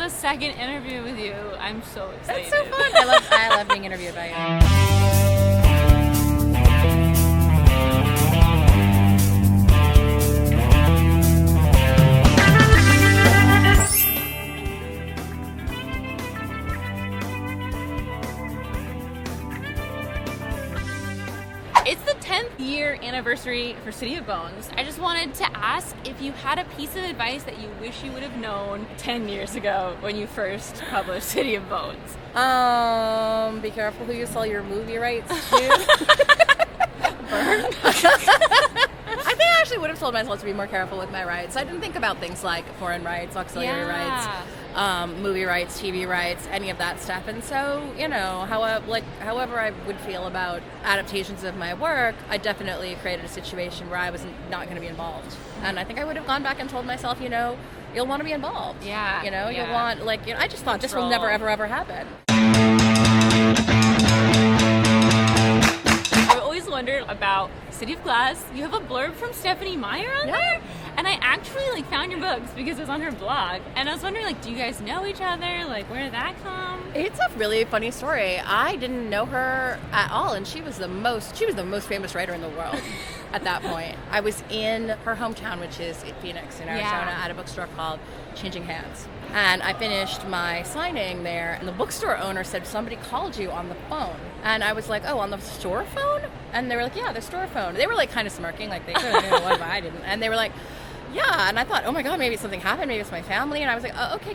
is a second interview with you. I'm so excited. That's so fun. I love being interviewed by you. It's the 10th year anniversary for City of Bones. I just wanted to ask if you had a piece of advice that you wish you would have known 10 years ago when you first published City of Bones. Be careful who you sell your movie rights to. Burn. I think I actually would have told myself to be more careful with my rights. I didn't think about things like foreign rights, auxiliary rights, movie rights, TV rights, any of that stuff. And so, however I would feel about adaptations of my work, I definitely created a situation where I was not going to be involved. And I think I would have gone back and told myself, you'll want to be involved. Yeah. You'll want, I just thought this will never, ever, ever happen. I've always wondered about City of Glass. You have a blurb from Stephanie Meyer on there? And I actually found your books because it was on her blog. And I was wondering, do you guys know each other? Where did that come? It's a really funny story. I didn't know her at all, and she was the most famous writer in the world at that point. I was in her hometown, which is in Phoenix, in Arizona, at a bookstore called Changing Hands. And I finished my signing there, and the bookstore owner said, somebody called you on the phone. And I was like, oh, on the store phone? And they were like, yeah, the store phone. They were kind of smirking, they could have known what, but I didn't. And they were like, yeah, and I thought, oh my God, maybe something happened, maybe it's my family. And I was like, oh, okay,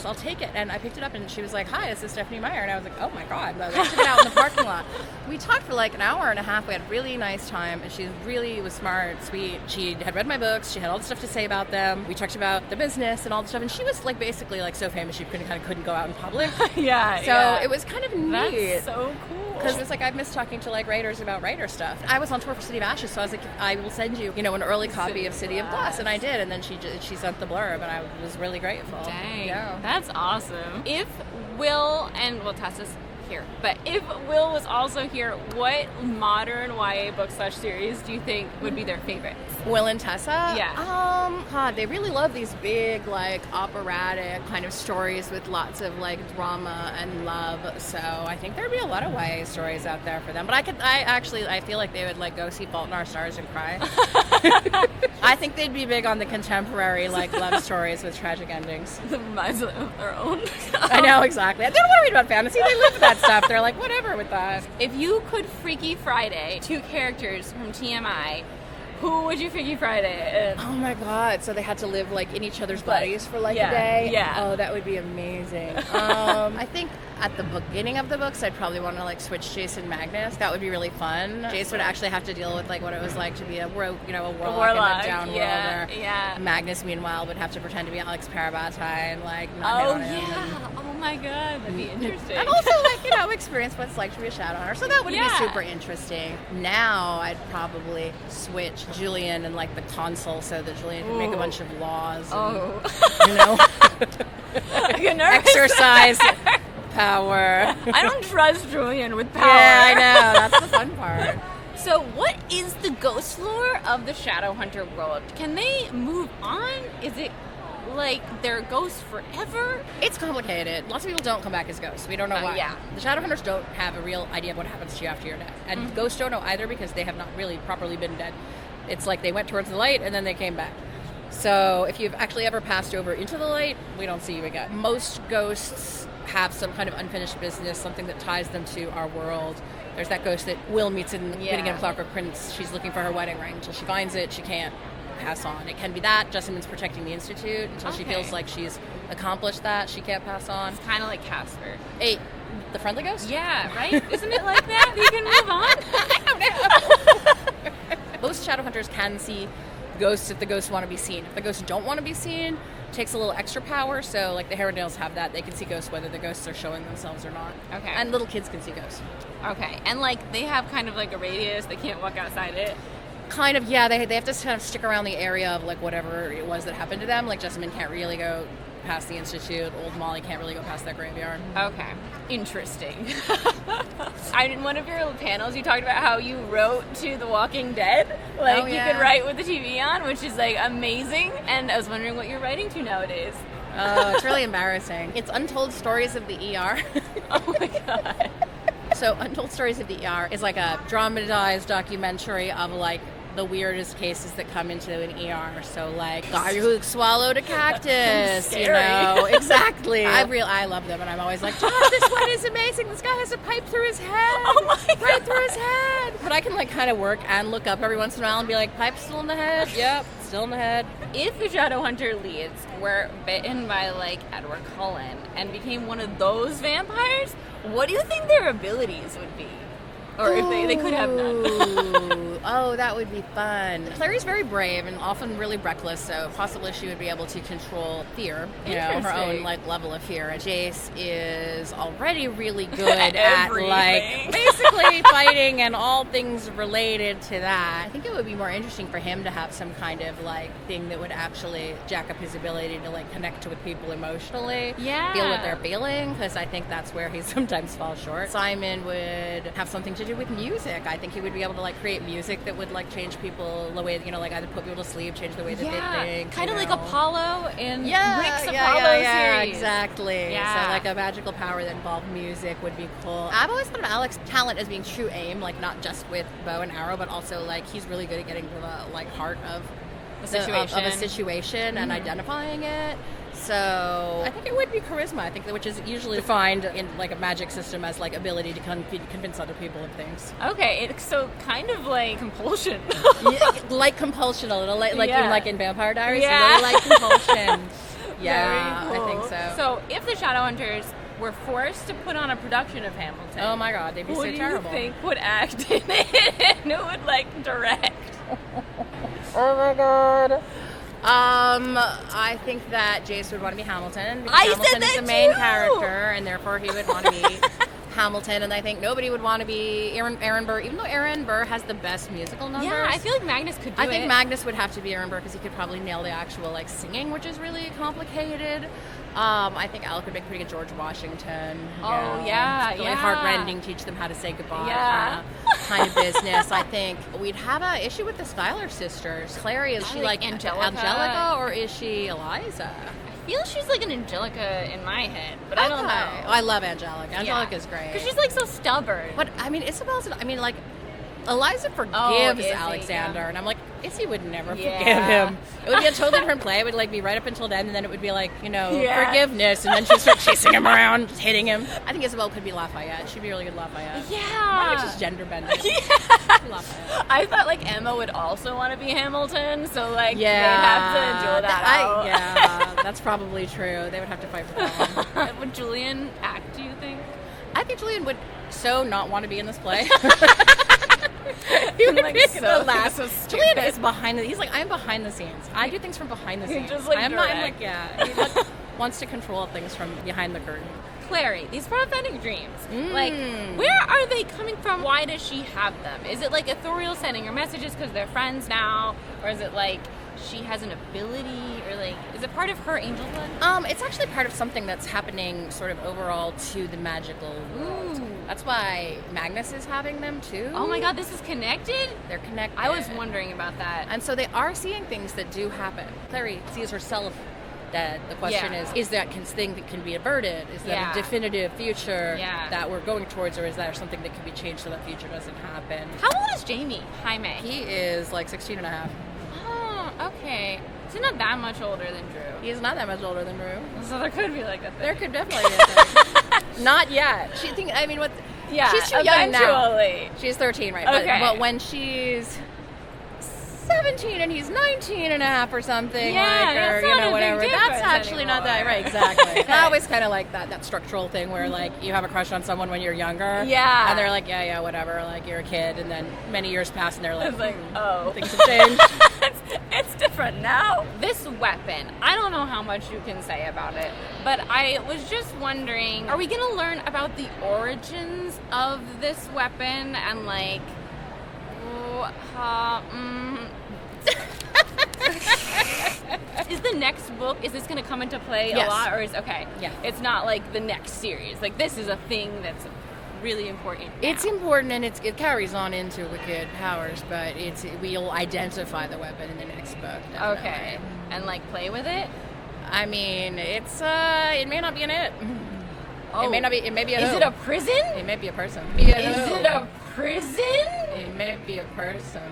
I'll take it. And I picked it up, and she was like, hi, this is Stephanie Meyer. And I was like, oh my God. I took it out in the parking lot. We talked for an hour and a half. We had a really nice time, and she really was smart, sweet. She had read my books. She had all the stuff to say about them. We talked about the business and all the stuff, and she was basically so famous she couldn't go out in public. So it was kind of neat. That's so cool. Because it was I miss talking to writers about writer stuff. I was on tour for City of Ashes, so I was like, I will send you, an early copy of City of Glass, and I did. And then she sent the blurb, and I was really grateful. Dang, yeah. That's awesome. If Will and Tessa's here, but if Will was also here, what modern YA book / series do you think would be their favorite? Will and Tessa? Yeah. They really love these big, operatic kind of stories with lots of, drama and love. So I think there'd be a lot of YA stories out there for them. But I feel like they would, go see Fault in Our Stars and cry. I think they'd be big on the contemporary, love stories with tragic endings. The minds of their own. I know, exactly. They don't want to read about fantasy. They live that stuff. They're like, whatever with that. If you could Freaky Friday 2 characters from TMI, who would you Freaky Friday? Oh my God! So they had to live in each other's bodies for a day. Yeah. Oh, that would be amazing. I think at the beginning of the books, I'd probably want to switch Jace and Magnus. That would be really fun. Jace would actually have to deal with what it was like to be a warlock in the down world. Yeah. Magnus, meanwhile, would have to pretend to be Alex Parabatai and Oh my God, that'd be interesting. And also experience what it's like to be a Shadowhunter. So that would be super interesting. Now I'd probably switch Julian and the consul so that Julian could make a bunch of laws. And, exercise power. I don't trust Julian with power. Yeah, I know. That's the fun part. So what is the ghost lore of the Shadowhunter world? Can they move on? Is it they're ghosts forever? It's complicated. Lots of people don't come back as ghosts. We don't know why. Yeah. The Shadowhunters don't have a real idea of what happens to you after you're dead. And ghosts don't know either because they have not really properly been dead. It's they went towards the light and then they came back. So if you've actually ever passed over into the light, we don't see you again. Most ghosts have some kind of unfinished business, something that ties them to our world. There's that ghost that Will meets in the beginning of Clockwork Princess. She's looking for her wedding ring. Until she finds it, she can't pass on. It can be that. Jessamyn's protecting the Institute until she feels like she's accomplished that. She can't pass on. It's kind of like Casper. Hey, the friendly ghost? Yeah, right? Isn't it like that? You can move on? I don't know. Most Shadowhunters can see ghosts if the ghosts want to be seen. If the ghosts don't want to be seen, it takes a little extra power. So the Herondales have that. They can see ghosts whether the ghosts are showing themselves or not. Okay. And little kids can see ghosts. Okay. And they have kind of a radius. They can't walk outside it. Kind of, yeah. They have to kind of stick around the area of whatever it was that happened to them. Jessamyn can't really go past the Institute. Old Molly can't really go past that graveyard. Okay. Interesting. In one of your little panels, you talked about how you wrote to The Walking Dead. You could write with the TV on, which is amazing. And I was wondering what you're writing to nowadays. Oh, it's really embarrassing. It's Untold Stories of the ER. Oh my god. So Untold Stories of the ER is like a dramatized documentary of like the weirdest cases that come into an ER. So like guy who swallowed a cactus, you know. Exactly. I love them, and I'm always like, Josh, this one is amazing. This guy has a pipe through his head. Oh my god. Right through his head. But I can like kind of work and look up every once in a while and be like, pipe still in the head? Yep, still in the head. If the Shadowhunter leads were bitten by like Edward Cullen and became one of those vampires, what do you think their abilities would be? Or if they could have none. Oh, that would be fun. Clary's very brave and often really reckless, so possibly she would be able to control fear, you know, her own like level of fear. And Jace is already really good at like basically fighting and all things related to that. I think it would be more interesting for him to have some kind of like thing that would actually jack up his ability to like connect with people emotionally, feel what they're feeling, because I think that's where he sometimes falls short. Simon would have something to do with music. I think he would be able to like create music that would like change people the way, you know, like either put people to sleep, change the way that they think. Kind of like Apollo in Rick's Apollo series. Exactly. So like a magical power that involved music would be cool. I've always thought of Alex's talent as being true aim, like not just with bow and arrow, but also like he's really good at getting to the like heart of a situation and identifying it. So I think it would be charisma. I think which is usually defined in like a magic system as like ability to convince other people of things. Okay, it's so kind of like compulsion. Like compulsion a little, like even like in Vampire Diaries, Yeah. really like compulsion. Yeah, Very cool. I think so. So if the Shadowhunters were forced to put on a production of Hamilton, oh my god, they'd be so terrible. Who do you think would act in it and who would like direct? Oh my god. I think that Jace would want to be Hamilton because Hamilton is the main character, and therefore he would want to be Hamilton. And I think nobody would want to be Aaron Burr, even though Aaron Burr has the best musical numbers. Yeah, I feel like Magnus could do it. I think Magnus would have to be Aaron Burr because he could probably nail the actual like singing, which is really complicated. I think Alec would make a pretty good George Washington. Really heartrending, teach them how to say goodbye. Kind of business. I think we'd have an issue with the Schuyler sisters. Clary, is she like Angelica or is she Eliza? I feel she's like an Angelica in my head, but I don't know. Oh, I love Angelica. Angelica's great. Because she's like so stubborn. But I mean, Isabel's, like Eliza forgives Alexander, and I'm like, Izzy would never forgive him. It would be a totally different play. It would like be right up until then, and then it would be like, forgiveness, and then she'd start chasing him around, just hitting him. I think Isabel could be Lafayette. She'd be a really good Lafayette. Yeah. Which is gender bending. Lafayette. I thought like Emma would also want to be Hamilton, so like they'd have to duel that out. That's probably true. They would have to fight for that one. Would Julian act, do you think? I think Julian would so not want to be in this play. He would like be the last of Julian is behind the. He's like, I'm behind the scenes. I do things from behind the scenes. Just like I'm not. I'm like, He like, wants to control things from behind the curtain. Clary, these prophetic dreams, like, where are they coming from? Why does she have them? Is it like Ithuriel sending her messages because they're friends now, or is it like she has an ability, or like, is it part of her angel blood? It's actually part of something that's happening sort of overall to the magical world. That's why Magnus is having them too. Oh my god, this is connected? They're connected. I was wondering about that. And so they are seeing things that do happen. Clary sees herself dead. The question is that thing that can be averted? Is that a definitive future that we're going towards, or is there something that can be changed so that future doesn't happen? How old is Jamie? Jaime? He is like 16 and a half. Okay. So he's not that much older than Drew. He's not that much older than Drew. So there could be like a thing. There could definitely be a thing. Not yet. She's too young now. She's 13, right? Okay. But when she's 17 and he's 19 and a half or something, that's not whatever. That's actually anymore. not that right. Exactly. I always kind of like that structural thing where like you have a crush on someone when you're younger. Yeah. And they're like, whatever. Like you're a kid, and then many years pass, and they're like, things have changed. It's different now. This weapon, I don't know how much you can say about it, but I was just wondering, are we going to learn about the origins of this weapon and like, is the next book, is this going to come into play a lot, or is it's not like the next series, like this is a thing that's really important now. It's important, and it carries on into Wicked Powers, but we'll identify the weapon in the next book, definitely. Okay. And like play with it? I mean, it may not be an it. Oh. It may not be. It may be a. Is it a prison? It may be a person. Is it a prison? It may be a person.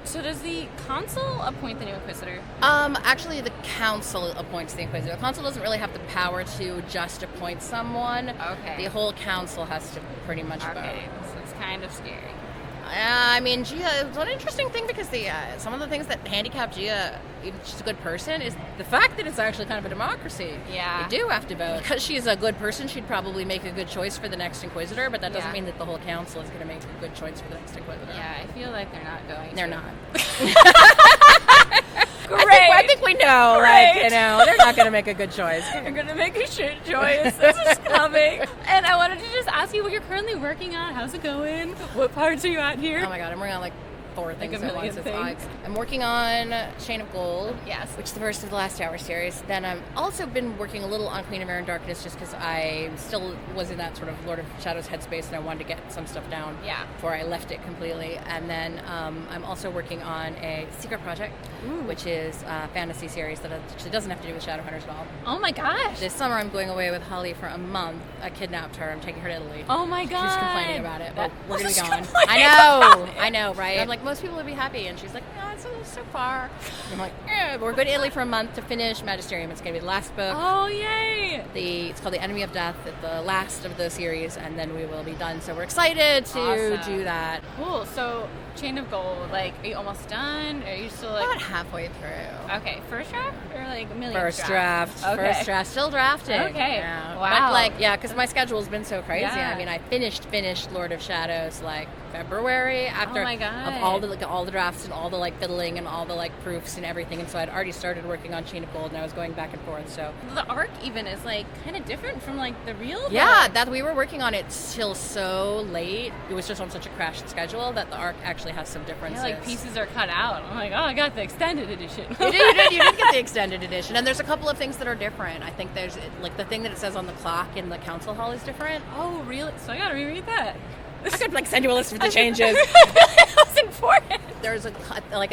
So does the council appoint the new inquisitor? Actually, the council appoints the inquisitor. The council doesn't really have the power to just appoint someone. Okay. The whole council has to pretty much vote. Okay, so it's kind of scary. I mean, Gia, it's an interesting thing because some of the things that handicap Gia, even if she's a good person, is the fact that it's actually kind of a democracy. Yeah. They do have to vote. Because she's a good person, she'd probably make a good choice for the next Inquisitor, but that doesn't Yeah. mean that the whole council is going to make a good choice for the next Inquisitor. Yeah, I feel like they're not going They're to. not. Great. I think we know, Great. they're not going to make a good choice. They're going to make a shit choice. This is coming. And I wanted to just ask you what you're currently working on. How's it going? What parts are you at here? Oh my god, I'm working on like 4 things a at once. million It's things. like, I'm working on Chain of Gold, Yes. which is the first of the Last Tower series. Then I've also been working a little on Queen of Air and Darkness just because I still was in that sort of Lord of Shadows headspace and I wanted to get some stuff down Yeah. before I left it completely. And then I'm also working on a secret project, which is a fantasy series that actually doesn't have to do with Shadowhunters at all. Oh my gosh. This summer I'm going away with Holly for a month. I kidnapped her. I'm taking her to Italy. Oh my god. She's complaining about it, but we're gonna be She's gone. complaining I about know, right? I'm like, most people would be happy, and she's like, no, it's so far. I'm like, but we're going to Italy for a month to finish Magisterium. It's gonna be the last book. Oh yay. It's called The Enemy of Death. It's the last of the series, and then we will be done. So we're excited to Awesome. do that. Cool. So Chain of Gold, like, are you almost done? Are you still like About halfway through. okay, first draft or like a million First draft. Okay. First draft. Still drafting. Okay. Yeah. Wow. But because my schedule's been so crazy. Yeah. I mean, I finished Lord of Shadows like February after Oh my God. of all the drafts and all the like fiddling and all the like proofs and everything. And so I'd already started working on Chain of Gold and I was going back and forth. So The arc even is like kind of different from like the real yeah, book. that we were working on it till so late. It was just on such a crashed schedule that the arc actually has some differences. Yeah, like pieces are cut out. I'm like, oh, I got the extended edition. You did get the extended edition, and there's a couple of things that are different. I think there's like the thing that it says on the clock in the council hall is different. Oh, really? So I gotta reread that. I could like send you a list of the changes. That's important. There's a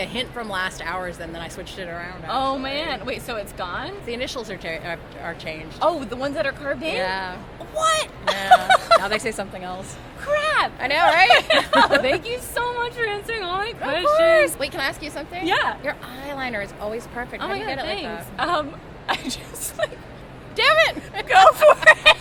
hint from Last Hours, and then I switched it around. Oh actually. man, wait. So it's gone? The initials are changed. Oh, the ones that are carved in. Yeah. What? Yeah. Now they say something else. Crap. I know, right? Oh, thank you so much for answering all my Of questions. course. Wait, can I ask you something? Yeah. Your eyeliner is always perfect. Oh How my do you god, get it thanks. like that? I just like Damn it! go for it.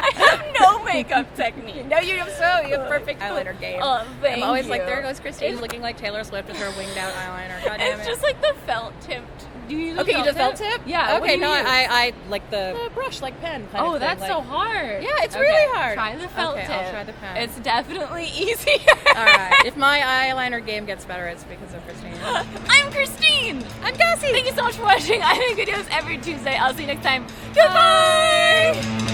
I have no makeup technique. No, you have perfect eyeliner game. Oh, thank I'm always you. like, there goes Christine It's- looking like Taylor Swift with her winged out eyeliner. God damn It's it. just like the felt tipped. Do you use a Okay, you felt just felt tip? Yeah. what Okay, do you no, use? I like the brush, like pen. Kind Oh, of thing, that's like, so hard. Yeah, it's Okay, really hard. Try the felt Okay, tip. I'll try the pen. It's definitely easier. All right. If my eyeliner game gets better, it's because of Christine. I'm Christine. I'm Cassie. Thank you so much for watching. I make videos every Tuesday. I'll see you next time. Goodbye.